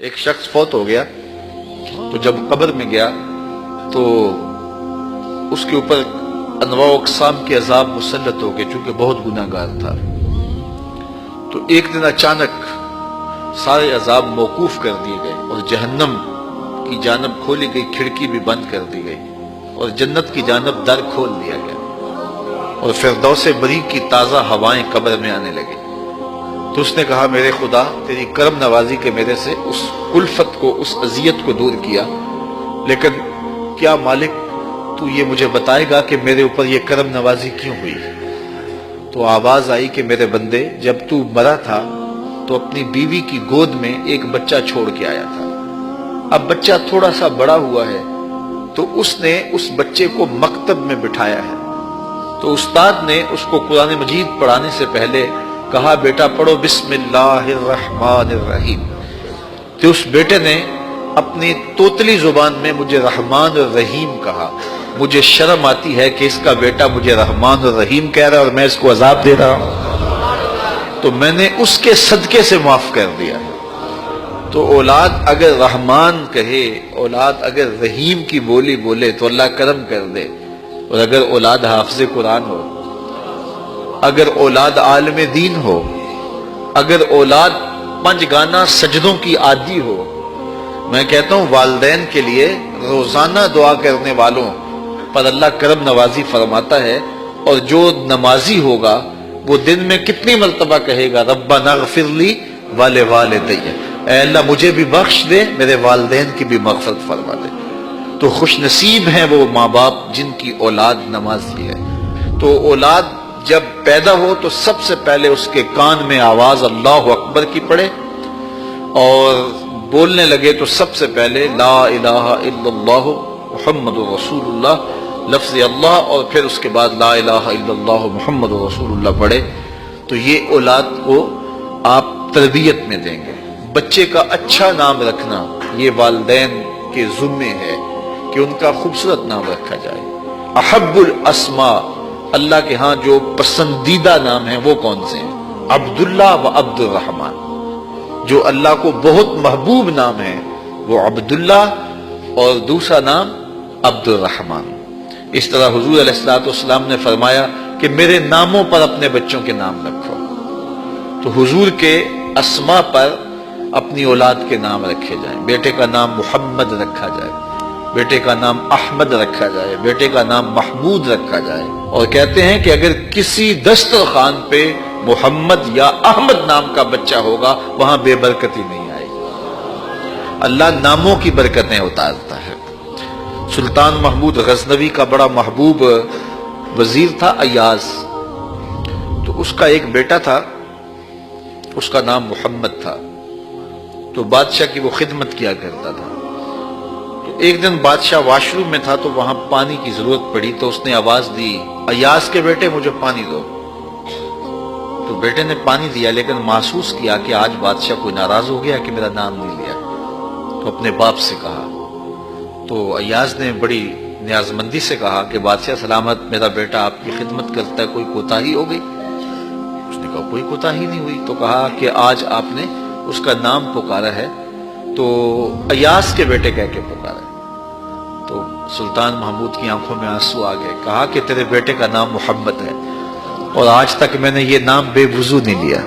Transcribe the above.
ایک شخص فوت ہو گیا تو جب قبر میں گیا تو اس کے اوپر انواع و اقسام کے عذاب مسلط ہو گئے چونکہ بہت گناہ گار تھا۔ تو ایک دن اچانک سارے عذاب موقوف کر دیے گئے اور جہنم کی جانب کھولی گئی کھڑکی بھی بند کر دی گئی اور جنت کی جانب در کھول دیا گیا اور فردوس بری کی تازہ ہوائیں قبر میں آنے لگی۔ تو اس نے کہا میرے خدا تیری کرم نوازی کے میرے سے اس الفت کو اس اذیت کو دور کیا، لیکن کیا مالک تو یہ مجھے بتائے گا کہ میرے اوپر یہ کرم نوازی کیوں ہوئی؟ تو آواز آئی کہ میرے بندے جب تو مرا تھا تو اپنی بیوی کی گود میں ایک بچہ چھوڑ کے آیا تھا، اب بچہ تھوڑا سا بڑا ہوا ہے تو اس نے اس بچے کو مکتب میں بٹھایا ہے، تو استاد نے اس کو قرآن مجید پڑھانے سے پہلے کہا بیٹا پڑھو بسم اللہ الرحمن الرحیم، تو اس بیٹے نے اپنی توتلی زبان میں مجھے رحمان الرحیم کہا۔ مجھے شرم آتی ہے کہ اس کا بیٹا مجھے رحمان الرحیم کہہ رہا ہے اور میں اس کو عذاب دے رہا ہوں، تو میں نے اس کے صدقے سے معاف کر دیا۔ تو اولاد اگر رحمان کہے، اولاد اگر رحیم کی بولی بولے تو اللہ کرم کر دے، اور اگر اولاد حافظ قرآن ہو، اگر اولاد عالم دین ہو، اگر اولاد پنج گانا سجدوں کی عادی ہو، میں کہتا ہوں والدین کے لیے روزانہ دعا کرنے والوں پر اللہ کرم نوازی فرماتا ہے، اور جو نمازی ہوگا وہ دن میں کتنی مرتبہ کہے گا ربنا اغفر لی ولوالدی، اے اللہ مجھے بھی بخش دے، میرے والدین کی بھی مغفرت فرما دے۔ تو خوش نصیب ہیں وہ ماں باپ جن کی اولاد نمازی ہے۔ تو اولاد جب پیدا ہو تو سب سے پہلے اس کے کان میں آواز اللہ اکبر کی پڑے، اور بولنے لگے تو سب سے پہلے لا الہ الا اللہ محمد رسول اللہ لفظ اللہ، اور پھر اس کے بعد لا الہ الا اللہ محمد رسول اللہ پڑھے۔ تو یہ اولاد کو آپ تربیت میں دیں گے۔ بچے کا اچھا نام رکھنا یہ والدین کے ذمے ہے کہ ان کا خوبصورت نام رکھا جائے۔ احب الاسماء، اللہ کے ہاں جو پسندیدہ نام ہیں وہ کون سے ہیں؟ عبداللہ و عبد الرحمن۔ جو اللہ کو بہت محبوب نام ہے وہ عبداللہ اور دوسرا نام عبد الرحمن۔ اس طرح حضور علیہ السلام نے فرمایا کہ میرے ناموں پر اپنے بچوں کے نام رکھو، تو حضور کے اسماء پر اپنی اولاد کے نام رکھے جائیں۔ بیٹے کا نام محمد رکھا جائے، بیٹے کا نام احمد رکھا جائے، بیٹے کا نام محمود رکھا جائے، اور کہتے ہیں کہ اگر کسی دسترخوان پہ محمد یا احمد نام کا بچہ ہوگا وہاں بے برکتی نہیں آئے گی۔ اللہ ناموں کی برکتیں اتارتا ہے۔ سلطان محمود غزنوی کا بڑا محبوب وزیر تھا ایاز، تو اس کا ایک بیٹا تھا، اس کا نام محمد تھا، تو بادشاہ کی وہ خدمت کیا کرتا تھا۔ تو ایک دن بادشاہ واش روم میں تھا تو وہاں پانی کی ضرورت پڑی، تو اس نے آواز دی ایاز کے بیٹے مجھے پانی دو۔ تو بیٹے نے پانی دیا، لیکن محسوس کیا کہ آج بادشاہ کوئی ناراض ہو گیا کہ میرا نام نہیں لیا، تو اپنے باپ سے کہا۔ تو ایاز نے بڑی نیازمندی سے کہا کہ بادشاہ سلامت، میرا بیٹا آپ کی خدمت کرتا ہے، کوئی کوتاہی ہو گئی؟ اس نے کہا کوئی کوتاہی نہیں ہوئی۔ تو کہا کہ آج آپ نے اس کا نام پکارا ہے تو ایاز کے بیٹے کہہ کے پکارا ہے۔ تو سلطان محمود کی آنکھوں میں آنسو آ گئے، کہا کہ تیرے بیٹے کا نام محمد ہے، اور آج تک میں نے یہ نام بے وضو نہیں لیا۔